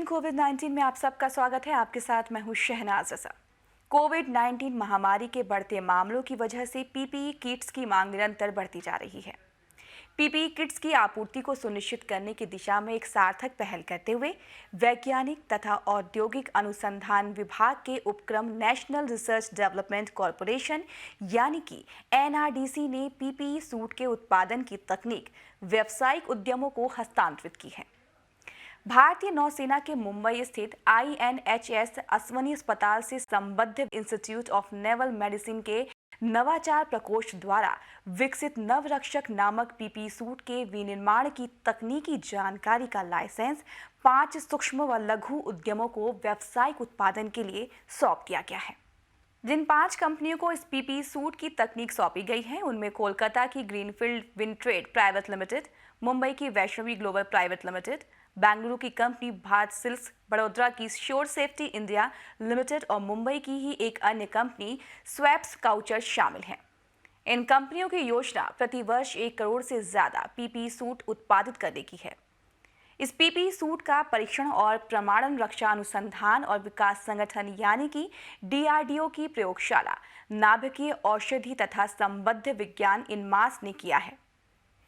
Bulletin कोविड-19 में आप सबका स्वागत है। आपके साथ मैं हूं शहनाज रजा। कोविड-19 महामारी के बढ़ते मामलों की वजह से पीपीई किट्स की मांग निरंतर बढ़ती जा रही है। पीपीई किट्स की आपूर्ति को सुनिश्चित करने की दिशा में एक सार्थक पहल करते हुए वैज्ञानिक तथा औद्योगिक अनुसंधान विभाग के उपक्रम नेशनल रिसर्च डेवलपमेंट कॉरपोरेशन यानी कि एनआरडीसी ने पीपीई सूट के उत्पादन की तकनीक व्यावसायिक उद्यमों को हस्तांतरित की है। भारतीय नौसेना के मुंबई स्थित INHS अश्वनी अस्पताल से संबद्ध इंस्टीट्यूट ऑफ नेवल मेडिसिन के नवाचार प्रकोष्ठ द्वारा विकसित नवरक्षक नामक पीपीई सूट के विनिर्माण की तकनीकी जानकारी का लाइसेंस 5 सूक्ष्म व लघु उद्यमों को व्यावसायिक उत्पादन के लिए सौंप दिया गया है। जिन 5 कंपनियों को इस पीपीई सूट की तकनीक सौंपी गई है उनमें कोलकाता की ग्रीनफील्ड विंट्रेड प्राइवेट लिमिटेड, मुंबई की Vaishnavi global private limited, Bengaluru की कंपनी भारत सिल्क्स, बड़ौदा की श्योर सेफ्टी इंडिया लिमिटेड और मुंबई की ही एक अन्य कंपनी स्वैप्स काउचर शामिल हैं। इन कंपनियों की योजना प्रतिवर्ष 1 करोड़ से ज्यादा पीपीई सूट उत्पादित करने की है। इस पीपीई सूट का परीक्षण और प्रमाणन रक्षा अनुसंधान और विकास संगठन यानी कि DRDO की प्रयोगशाला नाभिकीय औषधि तथा संबद्ध विज्ञान इनमास ने किया है।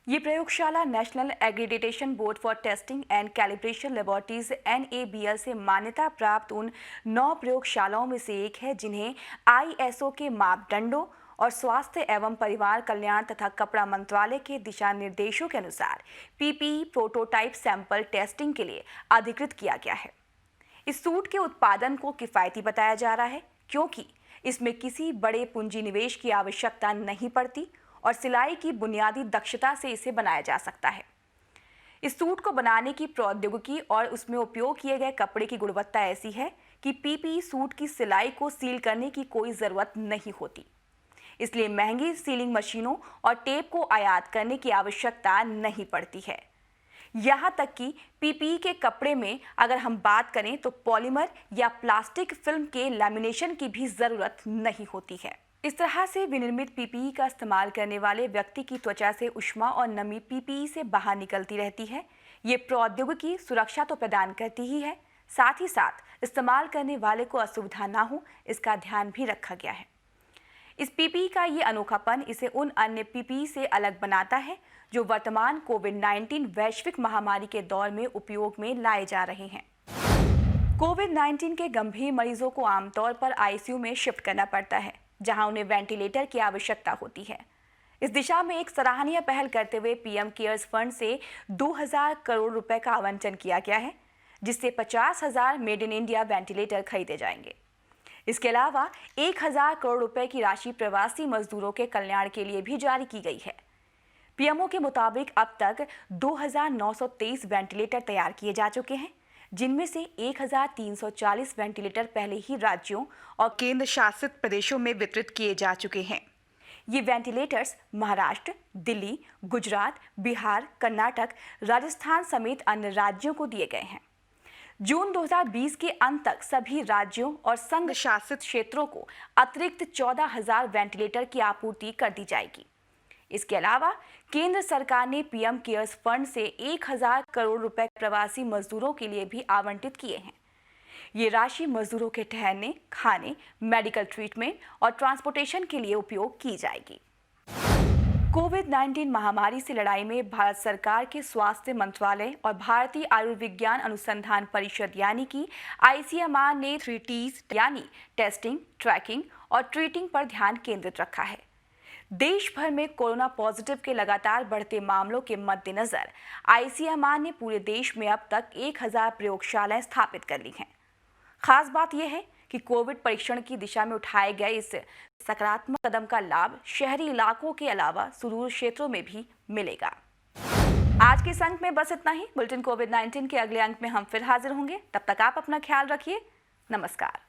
ये प्रयोगशाला National Accreditation Board for Testing and Calibration Laboratories NABL से मान्यता प्राप्त उन 9 प्रयोगशालाओं में से एक है जिन्हें ISO के मापदंडों और स्वास्थ्य एवं परिवार कल्याण तथा कपड़ा मंत्रालय के दिशा निर्देशों के अनुसार पीपीई प्रोटोटाइप सैंपल टेस्टिंग के लिए अधिकृत किया गया है। इस सूट के उत्पादन को किफायती बताया जा रहा है क्योंकि इसमें किसी बड़े पूंजी निवेश की आवश्यकता नहीं पड़ती और सिलाई की बुनियादी दक्षता से इसे बनाया जा सकता है। इस सूट को बनाने की प्रौद्योगिकी और उसमें उपयोग किए गए कपड़े की गुणवत्ता ऐसी है कि पीपीई सूट की सिलाई को सील करने की कोई ज़रूरत नहीं होती। इसलिए महंगी सीलिंग मशीनों और टेप को आयात करने की आवश्यकता नहीं पड़ती है। यहाँ तक कि पीपीई के कपड़े में अगर हम बात करें तो पॉलीमर या प्लास्टिक फिल्म के लैमिनेशन की भी ज़रूरत नहीं होती है। इस तरह से विनिर्मित पीपीई का इस्तेमाल करने वाले व्यक्ति की त्वचा से ऊष्मा और नमी पीपीई से बाहर निकलती रहती है। ये प्रौद्योगिकी सुरक्षा तो प्रदान करती ही है, साथ ही साथ इस्तेमाल करने वाले को असुविधा ना हो इसका ध्यान भी रखा गया है। इस पीपीई का ये अनोखापन इसे उन अन्य पीपीई से अलग बनाता है जो वर्तमान कोविड-19 वैश्विक महामारी के दौर में उपयोग में लाए जा रहे हैं। कोविड-19 के गंभीर मरीजों को आमतौर पर आईसीयू में शिफ्ट करना पड़ता है जहां उन्हें वेंटिलेटर की आवश्यकता होती है। इस दिशा में एक सराहनीय पहल करते हुए पीएम केयर्स फंड से 2000 करोड़ रुपए का आवंटन किया गया है जिससे 50,000 मेड इन इंडिया वेंटिलेटर खरीदे जाएंगे। इसके अलावा 1000 करोड़ रुपए की राशि प्रवासी मजदूरों के कल्याण के लिए भी जारी की गई है। पीएमओ के मुताबिक अब तक 2923 वेंटिलेटर तैयार किए जा चुके हैं जिनमें से 1340 वेंटिलेटर पहले ही राज्यों और केंद्र शासित प्रदेशों में वितरित किए जा चुके हैं। ये वेंटिलेटर्स महाराष्ट्र, दिल्ली, गुजरात, बिहार, कर्नाटक, राजस्थान समेत अन्य राज्यों को दिए गए हैं। जून 2020 के अंत तक सभी राज्यों और संघ शासित क्षेत्रों को अतिरिक्त 14,000 वेंटिलेटर की आपूर्ति कर दी जाएगी। इसके अलावा केंद्र सरकार ने पीएम केयर्स फंड से 1000 करोड़ रुपए प्रवासी मजदूरों के लिए भी आवंटित किए हैं। ये राशि मजदूरों के ठहरने, खाने, मेडिकल ट्रीटमेंट और ट्रांसपोर्टेशन के लिए उपयोग की जाएगी। कोविड-19 महामारी से लड़ाई में भारत सरकार के स्वास्थ्य मंत्रालय और भारतीय आयुर्विज्ञान अनुसंधान परिषद यानी कि ICMR ने 3 T's यानी टेस्टिंग, ट्रैकिंग और ट्रीटिंग पर ध्यान केंद्रित रखा है। देश भर में कोरोना पॉजिटिव के लगातार बढ़ते मामलों के मद्देनजर ICMR ने पूरे देश में अब तक 1000 प्रयोगशालाएं स्थापित कर ली हैं। खास बात यह है कि कोविड परीक्षण की दिशा में उठाए गए इस सकारात्मक कदम का लाभ शहरी इलाकों के अलावा सुदूर क्षेत्रों में भी मिलेगा। आज के इस अंक में बस इतना ही। बुलेटिन कोविड-19 के अगले अंक में हम फिर हाजिर होंगे। तब तक आप अपना ख्याल रखिए। नमस्कार।